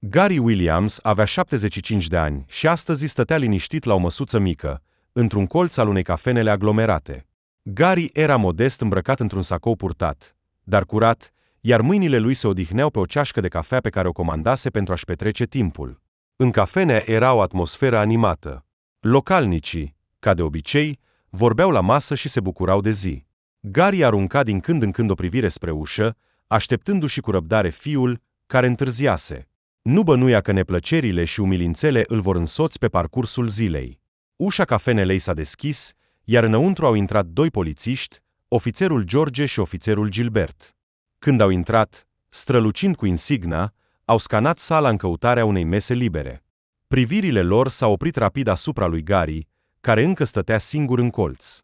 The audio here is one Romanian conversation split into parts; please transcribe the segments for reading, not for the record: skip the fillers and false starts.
Gary Williams avea 75 de ani și astăzi stătea liniștit la o măsuță mică, într-un colț al unei cafenele aglomerate. Gary era modest îmbrăcat într-un sacou purtat, dar curat, iar mâinile lui se odihneau pe o ceașcă de cafea pe care o comandase pentru a-și petrece timpul. În cafenea era o atmosferă animată. Localnicii, ca de obicei, vorbeau la masă și se bucurau de zi. Gary arunca din când în când o privire spre ușă, așteptându-și cu răbdare fiul, care întârziase. Nu bănuia că neplăcerile și umilințele îl vor însoți pe parcursul zilei. Ușa cafenelei s-a deschis, iar înăuntru au intrat doi polițiști, ofițerul George și ofițerul Gilbert. Când au intrat, strălucind cu insigna, au scanat sala în căutarea unei mese libere. Privirile lor s-au oprit rapid asupra lui Gary, care încă stătea singur în colț.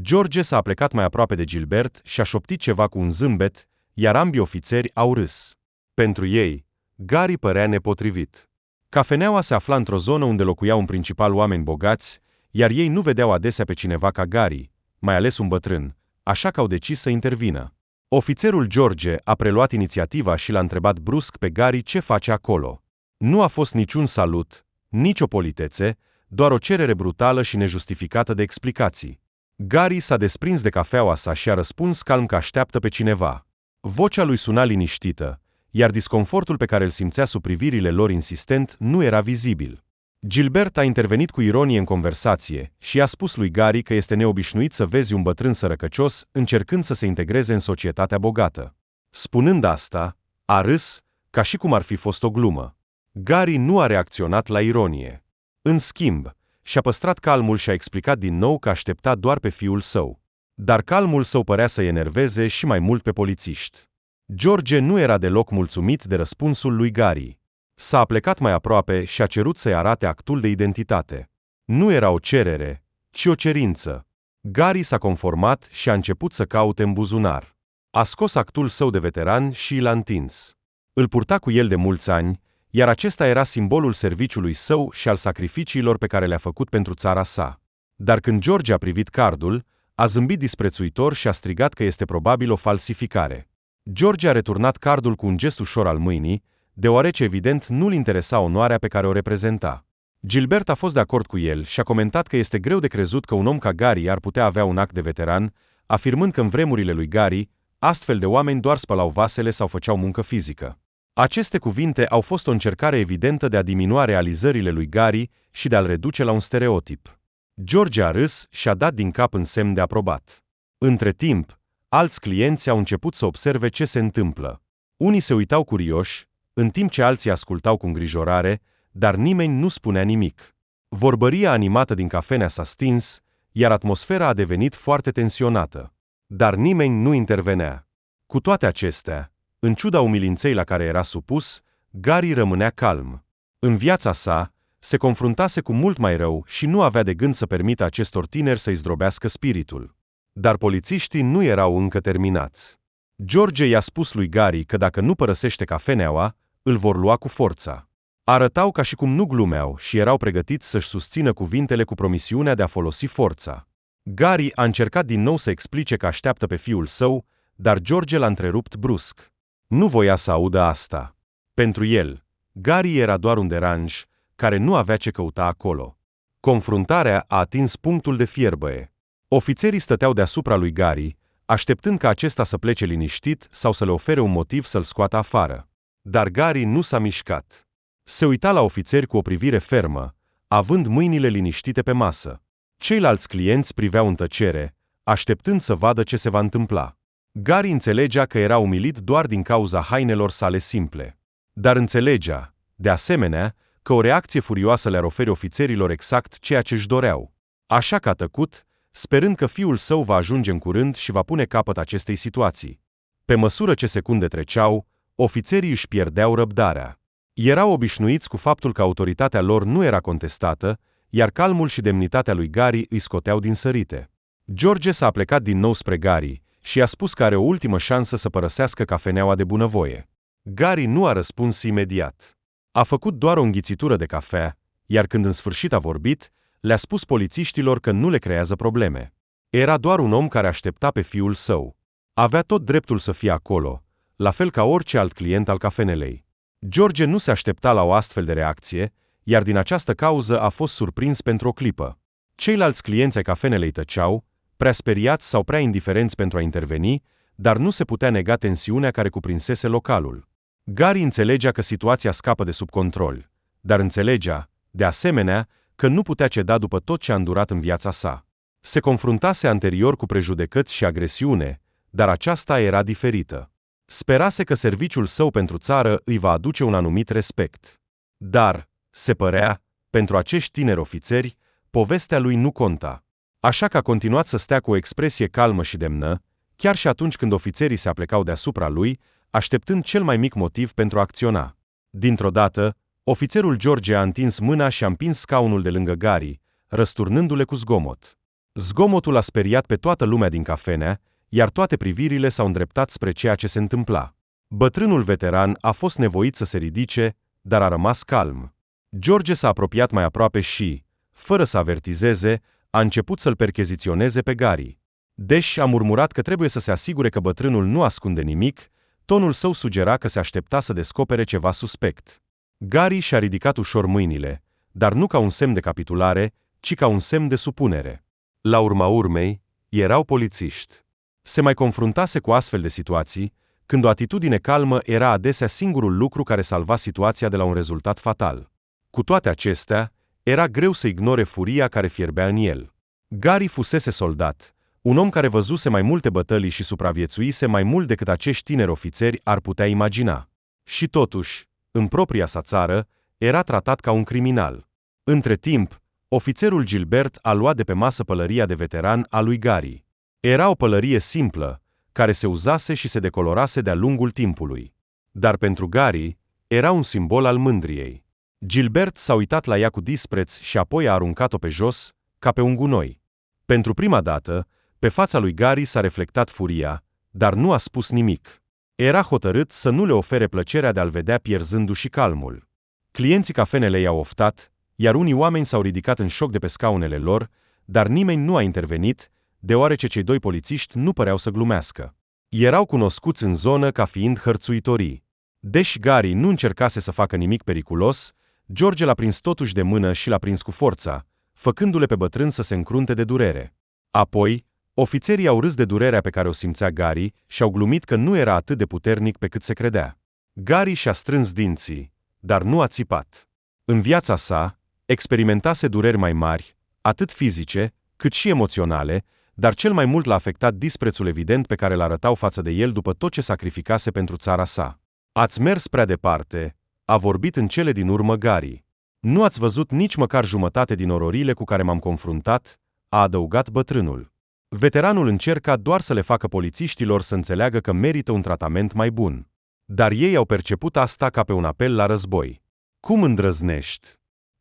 George s-a aplecat mai aproape de Gilbert și a șoptit ceva cu un zâmbet, iar ambii ofițeri au râs. Pentru ei, Gary părea nepotrivit. Cafeneaua se afla într-o zonă unde locuiau în principal oameni bogați, iar ei nu vedeau adesea pe cineva ca Gary, mai ales un bătrân, așa că au decis să intervină. Ofițerul George a preluat inițiativa și l-a întrebat brusc pe Gary ce face acolo. Nu a fost niciun salut, nici o politețe, doar o cerere brutală și nejustificată de explicații. Gary s-a desprins de cafeaua sa și a răspuns calm că așteaptă pe cineva. Vocea lui suna liniștită, iar disconfortul pe care îl simțea sub privirile lor insistent nu era vizibil. Gilbert a intervenit cu ironie în conversație și i-a spus lui Gary că este neobișnuit să vezi un bătrân sărăcăcios încercând să se integreze în societatea bogată. Spunând asta, a râs, ca și cum ar fi fost o glumă. Gary nu a reacționat la ironie. În schimb, și-a păstrat calmul și a explicat din nou că aștepta doar pe fiul său. Dar calmul său părea să-i enerveze și mai mult pe polițiști. George nu era deloc mulțumit de răspunsul lui Gary. S-a aplecat mai aproape și a cerut să-i arate actul de identitate. Nu era o cerere, ci o cerință. Gary s-a conformat și a început să caute în buzunar. A scos actul său de veteran și l-a întins. Îl purta cu el de mulți ani, iar acesta era simbolul serviciului său și al sacrificiilor pe care le-a făcut pentru țara sa. Dar când George a privit cardul, a zâmbit disprețuitor și a strigat că este probabil o falsificare. George a returnat cardul cu un gest ușor al mâinii, deoarece evident nu-l interesa onoarea pe care o reprezenta. Gilbert a fost de acord cu el și a comentat că este greu de crezut că un om ca Gary ar putea avea un act de veteran, afirmând că în vremurile lui Gary, astfel de oameni doar spălau vasele sau făceau muncă fizică. Aceste cuvinte au fost o încercare evidentă de a diminua realizările lui Gary și de a-l reduce la un stereotip. George a râs și a dat din cap în semn de aprobat. Între timp, alți clienți au început să observe ce se întâmplă. Unii se uitau curioși, în timp ce alții ascultau cu îngrijorare, dar nimeni nu spunea nimic. Vorbăria animată din cafenea s-a stins, iar atmosfera a devenit foarte tensionată. Dar nimeni nu intervenea. Cu toate acestea, în ciuda umilinței la care era supus, Gary rămânea calm. În viața sa, se confruntase cu mult mai rău și nu avea de gând să permită acestor tineri să-i zdrobească spiritul. Dar polițiștii nu erau încă terminați. George i-a spus lui Gary că dacă nu părăsește cafeneaua, îl vor lua cu forța. Arătau ca și cum nu glumeau și erau pregătiți să-și susțină cuvintele cu promisiunea de a folosi forța. Gary a încercat din nou să explice că așteaptă pe fiul său, dar George l-a întrerupt brusc. Nu voia să audă asta. Pentru el, Gary era doar un deranj, care nu avea ce căuta acolo. Confruntarea a atins punctul de fierbăie. Ofițerii stăteau deasupra lui Gary, așteptând ca acesta să plece liniștit sau să le ofere un motiv să-l scoată afară. Dar Gary nu s-a mișcat. Se uita la ofițeri cu o privire fermă, având mâinile liniștite pe masă. Ceilalți clienți priveau în tăcere, așteptând să vadă ce se va întâmpla. Gary înțelegea că era umilit doar din cauza hainelor sale simple. Dar înțelegea, de asemenea, că o reacție furioasă le-ar oferi ofițerilor exact ceea ce își doreau. Așa că a tăcut, sperând că fiul său va ajunge în curând și va pune capăt acestei situații. Pe măsură ce secunde treceau, ofițerii își pierdeau răbdarea. Erau obișnuiți cu faptul că autoritatea lor nu era contestată, iar calmul și demnitatea lui Gary îi scoteau din sărite. George s-a plecat din nou spre Gary și i-a spus că are o ultimă șansă să părăsească cafeneaua de bunăvoie. Gary nu a răspuns imediat. A făcut doar o înghițitură de cafea, iar când în sfârșit a vorbit, le-a spus polițiștilor că nu le creează probleme. Era doar un om care aștepta pe fiul său. Avea tot dreptul să fie acolo, la fel ca orice alt client al cafenelei. George nu se aștepta la o astfel de reacție, iar din această cauză a fost surprins pentru o clipă. Ceilalți clienți ai cafenelei tăceau, prea speriați sau prea indiferenți pentru a interveni, dar nu se putea nega tensiunea care cuprinsese localul. Gary înțelegea că situația scapă de sub control, dar înțelegea, de asemenea, că nu putea ceda după tot ce a îndurat în viața sa. Se confruntase anterior cu prejudecăți și agresiune, dar aceasta era diferită. Sperase că serviciul său pentru țară îi va aduce un anumit respect. Dar, se părea, pentru acești tineri ofițeri, povestea lui nu conta. Așa că a continuat să stea cu o expresie calmă și demnă, chiar și atunci când ofițerii se aplecau deasupra lui, așteptând cel mai mic motiv pentru a acționa. Dintr-o dată, ofițerul George a întins mâna și a împins scaunul de lângă Gary, răsturnându-le cu zgomot. Zgomotul a speriat pe toată lumea din cafenea, iar toate privirile s-au îndreptat spre ceea ce se întâmpla. Bătrânul veteran a fost nevoit să se ridice, dar a rămas calm. George s-a apropiat mai aproape și, fără să avertizeze, a început să-l percheziționeze pe Gary. Deși a murmurat că trebuie să se asigure că bătrânul nu ascunde nimic, tonul său sugera că se aștepta să descopere ceva suspect. Gary și-a ridicat ușor mâinile, dar nu ca un semn de capitulare, ci ca un semn de supunere. La urma urmei, erau polițiști. Se mai confruntase cu astfel de situații, când o atitudine calmă era adesea singurul lucru care salva situația de la un rezultat fatal. Cu toate acestea, era greu să ignore furia care fierbea în el. Gary fusese soldat, un om care văzuse mai multe bătălii și supraviețuise mai mult decât acești tineri ofițeri ar putea imagina. Și totuși, în propria sa țară, era tratat ca un criminal. Între timp, ofițerul Gilbert a luat de pe masă pălăria de veteran a lui Gary. Era o pălărie simplă, care se uzase și se decolorase de-a lungul timpului. Dar pentru Gary, era un simbol al mândriei. Gilbert s-a uitat la ea cu dispreț și apoi a aruncat-o pe jos, ca pe un gunoi. Pentru prima dată, pe fața lui Gary s-a reflectat furia, dar nu a spus nimic. Era hotărât să nu le ofere plăcerea de a-l vedea pierzându-și calmul. Clienții cafenelei au oftat, iar unii oameni s-au ridicat în șoc de pe scaunele lor, dar nimeni nu a intervenit, deoarece cei doi polițiști nu păreau să glumească. Erau cunoscuți în zonă ca fiind hărțuitorii. Deși Gary nu încercase să facă nimic periculos, George l-a prins totuși de mână și l-a prins cu forța, făcându-le pe bătrân să se încrunte de durere. Apoi, ofițerii au râs de durerea pe care o simțea Gary și au glumit că nu era atât de puternic pe cât se credea. Gary și-a strâns dinții, dar nu a țipat. În viața sa, experimentase dureri mai mari, atât fizice, cât și emoționale, dar cel mai mult l-a afectat disprețul evident pe care l-arătau față de el după tot ce sacrificase pentru țara sa. Ați mers prea departe, a vorbit în cele din urmă Gary. Nu ați văzut nici măcar jumătate din ororile cu care m-am confruntat, a adăugat bătrânul. Veteranul încerca doar să le facă polițiștilor să înțeleagă că merită un tratament mai bun. Dar ei au perceput asta ca pe un apel la război. Cum îndrăznești?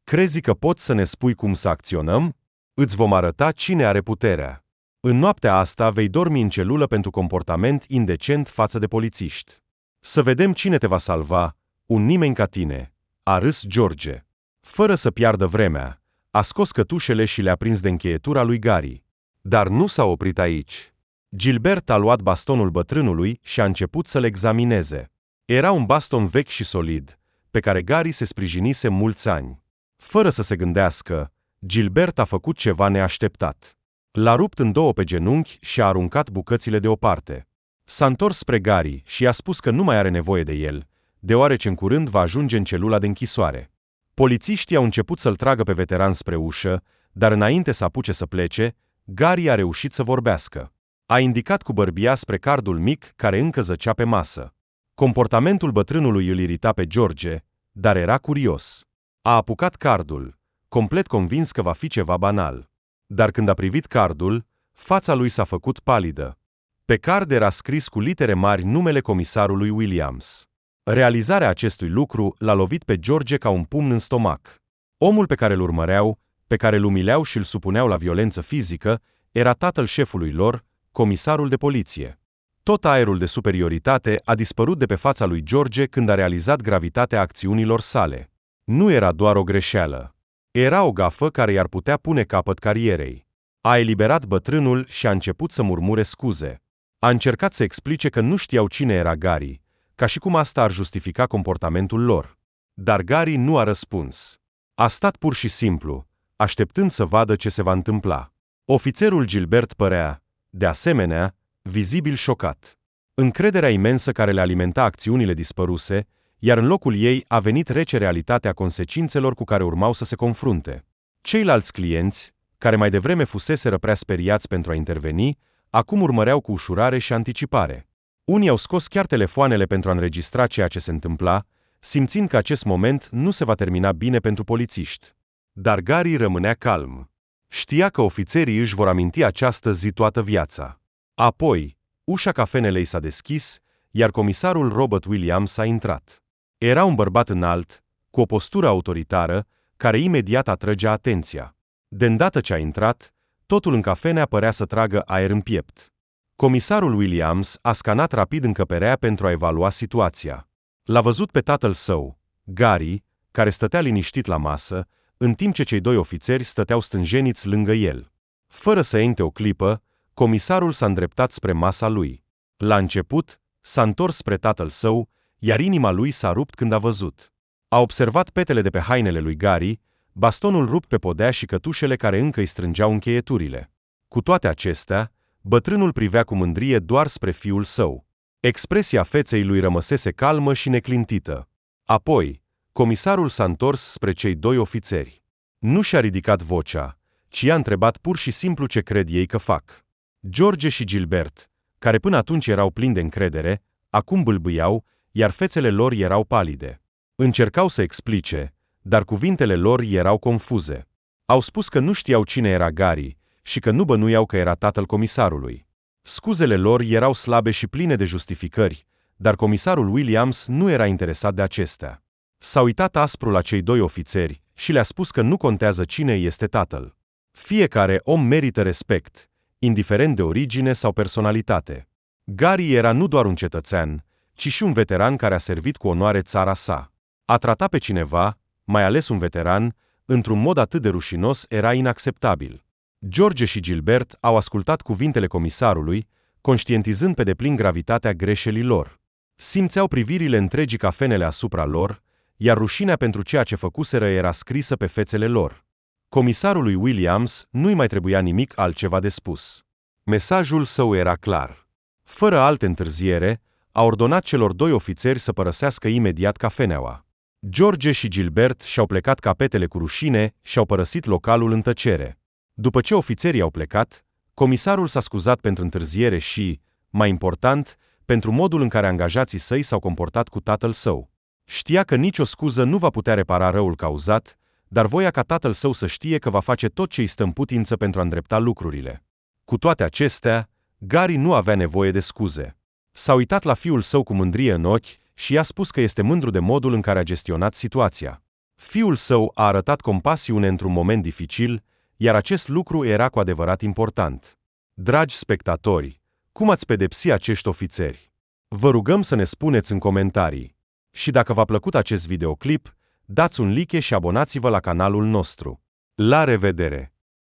Crezi că poți să ne spui cum să acționăm? Îți vom arăta cine are puterea. În noaptea asta vei dormi în celulă pentru comportament indecent față de polițiști. Să vedem cine te va salva, un nimeni ca tine, a râs George. Fără să piardă vremea, a scos cătușele și le-a prins de încheietura lui Gary. Dar nu s-a oprit aici. Gilbert a luat bastonul bătrânului și a început să-l examineze. Era un baston vechi și solid, pe care Gary se sprijinise mulți ani. Fără să se gândească, Gilbert a făcut ceva neașteptat. L-a rupt în două pe genunchi și a aruncat bucățile deoparte. S-a întors spre Gary și i-a spus că nu mai are nevoie de el, deoarece în curând va ajunge în celula de închisoare. Polițiștii au început să-l tragă pe veteran spre ușă, dar înainte să apuce să plece, Gary a reușit să vorbească. A indicat cu bărbia spre cardul mic care încă zăcea pe masă. Comportamentul bătrânului îl irita pe George, dar era curios. A apucat cardul, complet convins că va fi ceva banal. Dar când a privit cardul, fața lui s-a făcut palidă. Pe card era scris cu litere mari numele comisarului Williams. Realizarea acestui lucru l-a lovit pe George ca un pumn în stomac. Omul pe care îl urmăreau, pe care îl umileau și îl supuneau la violență fizică, era tatăl șefului lor, comisarul de poliție. Tot aerul de superioritate a dispărut de pe fața lui George când a realizat gravitatea acțiunilor sale. Nu era doar o greșeală. Era o gafă care i-ar putea pune capăt carierei. A eliberat bătrânul și a început să murmure scuze. A încercat să explice că nu știau cine era Gary, ca și cum asta ar justifica comportamentul lor. Dar Gary nu a răspuns. A stat pur și simplu, așteptând să vadă ce se va întâmpla. Ofițerul Gilbert părea, de asemenea, vizibil șocat. Încrederea imensă care le alimenta acțiunile dispăruse, iar în locul ei a venit rece realitatea consecințelor cu care urmau să se confrunte. Ceilalți clienți, care mai devreme fuseseră prea speriați pentru a interveni, acum urmăreau cu ușurare și anticipare. Unii au scos chiar telefoanele pentru a înregistra ceea ce se întâmpla, simțind că acest moment nu se va termina bine pentru polițiști. Dar Gary rămânea calm. Știa că ofițerii își vor aminti această zi toată viața. Apoi, ușa cafenelei s-a deschis, iar comisarul Robert Williams a intrat. Era un bărbat înalt, cu o postură autoritară, care imediat atrăgea atenția. De îndată ce a intrat, totul în cafenea părea să tragă aer în piept. Comisarul Williams a scanat rapid încăperea pentru a evalua situația. L-a văzut pe tatăl său, Gary, care stătea liniștit la masă, în timp ce cei doi ofițeri stăteau stânjeniți lângă el. Fără să ente o clipă, comisarul s-a îndreptat spre masa lui. La început, s-a întors spre tatăl său, iar inima lui s-a rupt când a văzut. A observat petele de pe hainele lui Gary, bastonul rupt pe podea și cătușele care încă îi strângeau încheieturile. Cu toate acestea, bătrânul privea cu mândrie doar spre fiul său. Expresia feței lui rămăsese calmă și neclintită. Apoi, comisarul s-a întors spre cei doi ofițeri. Nu și-a ridicat vocea, ci i-a întrebat pur și simplu ce cred ei că fac. George și Gilbert, care până atunci erau plini de încredere, acum bâlbâiau, iar fețele lor erau palide. Încercau să explice, dar cuvintele lor erau confuze. Au spus că nu știau cine era Gary și că nu bănuiau că era tatăl comisarului. Scuzele lor erau slabe și pline de justificări, dar comisarul Williams nu era interesat de acestea. S-a uitat aspru la cei doi ofițeri și le-a spus că nu contează cine este tatăl. Fiecare om merită respect, indiferent de origine sau personalitate. Gary era nu doar un cetățean, ci și un veteran care a servit cu onoare țara sa. A trata pe cineva, mai ales un veteran, într-un mod atât de rușinos era inacceptabil. George și Gilbert au ascultat cuvintele comisarului, conștientizând pe deplin gravitatea greșelii lor. Simțeau privirile întregii cafenele asupra lor, iar rușinea pentru ceea ce făcuseră era scrisă pe fețele lor. Comisarului Williams nu-i mai trebuia nimic altceva de spus. Mesajul său era clar. Fără alte întârziere, a ordonat celor doi ofițeri să părăsească imediat cafeneaua. George și Gilbert și-au plecat capetele cu rușine și au părăsit localul în tăcere. După ce ofițerii au plecat, comisarul s-a scuzat pentru întârziere și, mai important, pentru modul în care angajații săi s-au comportat cu tatăl său. Știa că nicio scuză nu va putea repara răul cauzat, dar voia ca tatăl său să știe că va face tot ce îi stă în putință pentru a îndrepta lucrurile. Cu toate acestea, Gary nu avea nevoie de scuze. S-a uitat la fiul său cu mândrie în ochi și i-a spus că este mândru de modul în care a gestionat situația. Fiul său a arătat compasiune într-un moment dificil, iar acest lucru era cu adevărat important. Dragi spectatori, cum ați pedepsi acești ofițeri? Vă rugăm să ne spuneți în comentarii. Și dacă v-a plăcut acest videoclip, dați un like și abonați-vă la canalul nostru. La revedere!